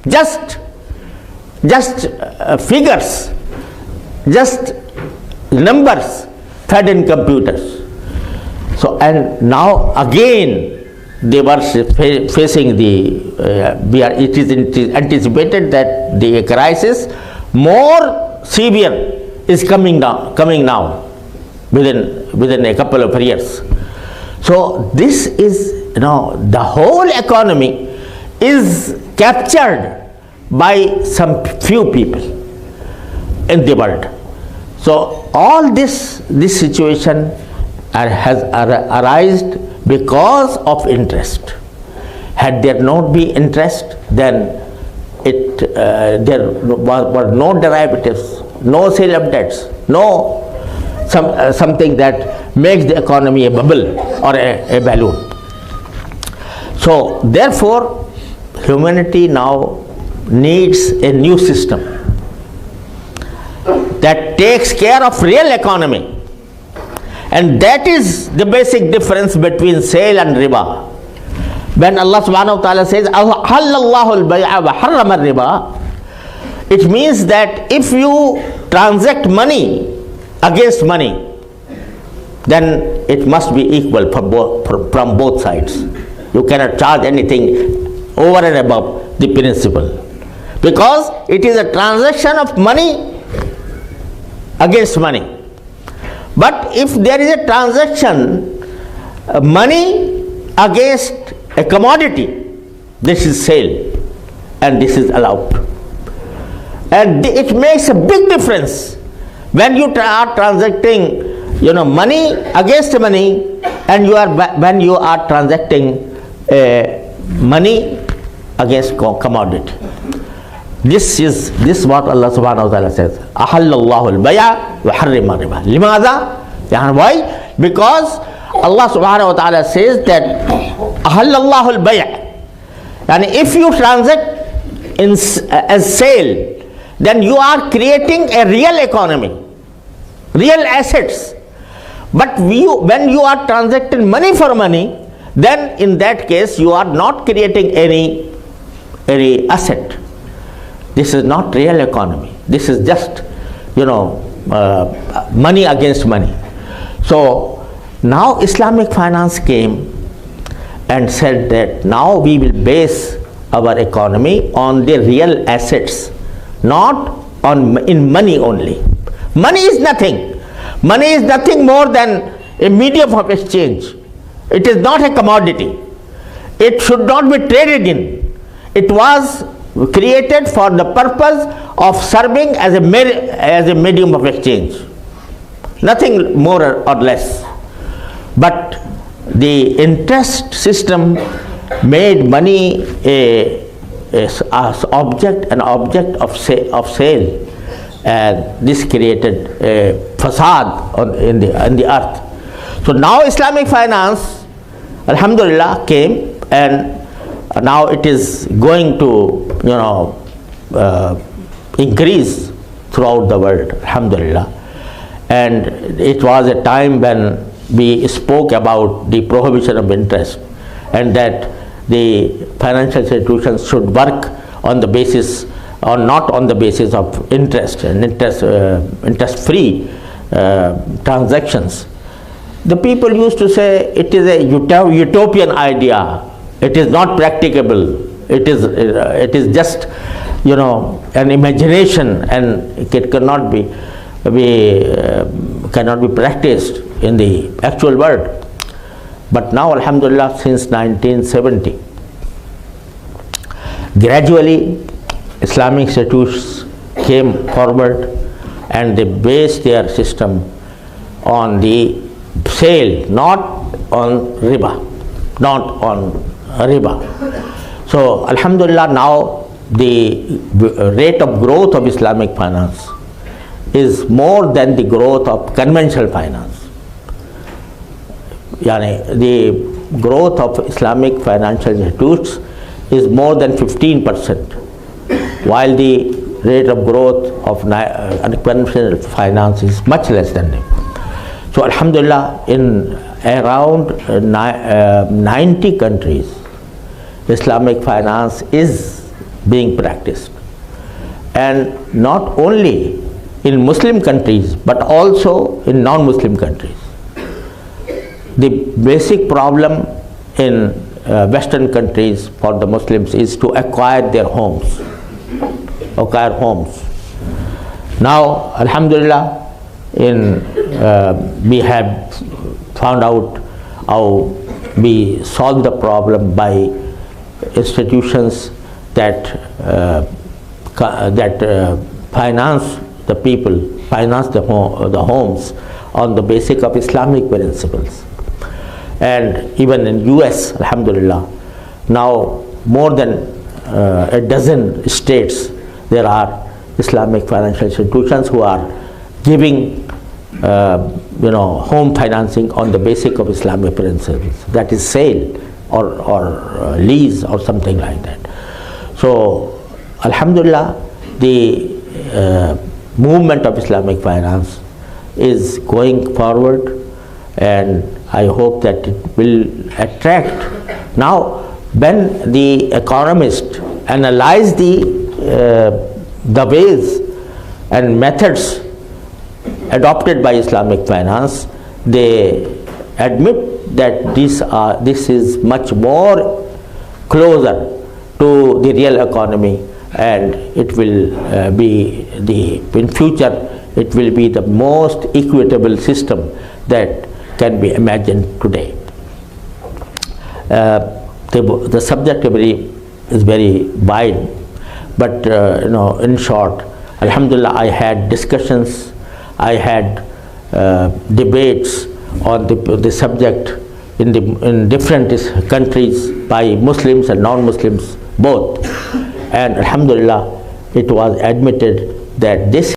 Just figures, just numbers fed in computers. So, and now again they were facing it is anticipated that the crisis more severe is coming now within a couple of years. So this is, the whole economy is captured by some few people in the world. So all this situation has arisen because of interest. Had there not been interest, then there were no derivatives, no sale of debts, no something that makes the economy a bubble or a balloon. So therefore, humanity now needs a new system that takes care of real economy. And that is the basic difference between sale and riba. When Allah subhanahu wa ta'ala says, "Ahallallahu al-bay'a wa harrama al-riba," it means that if you transact money against money, then it must be equal from both sides. You cannot charge anything over and above the principal, because it is a transaction of money against money. But if there is a transaction, money against a commodity, this is sale, and this is allowed. And it makes a big difference when you are transacting, money against money, and when you are transacting money against commodity. This is what Allah subhanahu wa ta'ala says. Ahallallahu al-bay'a wa harrama riba. Limadha? Why? Because Allah subhanahu wa ta'ala says that Ahallallahu al-bay'a. And if you transact as sale, then you are creating a real economy, real assets. But when you are transacting money for money, then in that case you are not creating any asset. This is not real economy. This is just, money against money. So now Islamic finance came and said that now we will base our economy on the real assets, not in money only. Money is nothing. Money is nothing more than a medium of exchange. It is not a commodity. It should not be traded in. It was created for the purpose of serving as a medium of exchange, nothing more or less. But the interest system made money an object of sale, and this created a facade in the earth. So now Islamic finance, alhamdulillah, came, and now it is going to increase throughout the world, alhamdulillah. And it was a time when we spoke about the prohibition of interest, and that the financial institutions should work on the basis, or not on the basis of interest and interest-free transactions. The people used to say it is a utopian idea. It is not practicable. It is just an imagination, and it cannot be practiced in the actual world. But now, alhamdulillah, since 1970, gradually Islamic institutions came forward, and they based their system on the sale, not on riba. So alhamdulillah, now the rate of growth of Islamic finance is more than the growth of conventional finance. The growth of Islamic financial institutes is more than 15%, while the rate of growth of conventional finance is much less than that. So alhamdulillah, in around 90 countries, Islamic finance is being practiced. And not only in Muslim countries, but also in non-Muslim countries. The basic problem in Western countries for the Muslims is to acquire their homes, acquire homes. Now, Alhamdulillah, we have found out how we solve the problem by institutions that finance the people, finance the homes on the basis of Islamic principles. And even in US, Alhamdulillah, now more than a dozen states there are Islamic financial institutions who are giving home financing on the basis of Islamic principles, that is sale or lease or something like that. So Alhamdulillah, the movement of Islamic finance is going forward, and I hope that it will attract. Now, when the economists analyze the ways and methods adopted by Islamic finance, they admit that this is much more closer to the real economy, and it will in future it will be the most equitable system that can be imagined today. The subject is very wide, but in short, Alhamdulillah, I had discussions, I had debates on the subject in different countries by Muslims and non-Muslims both, and Alhamdulillah, it was admitted that this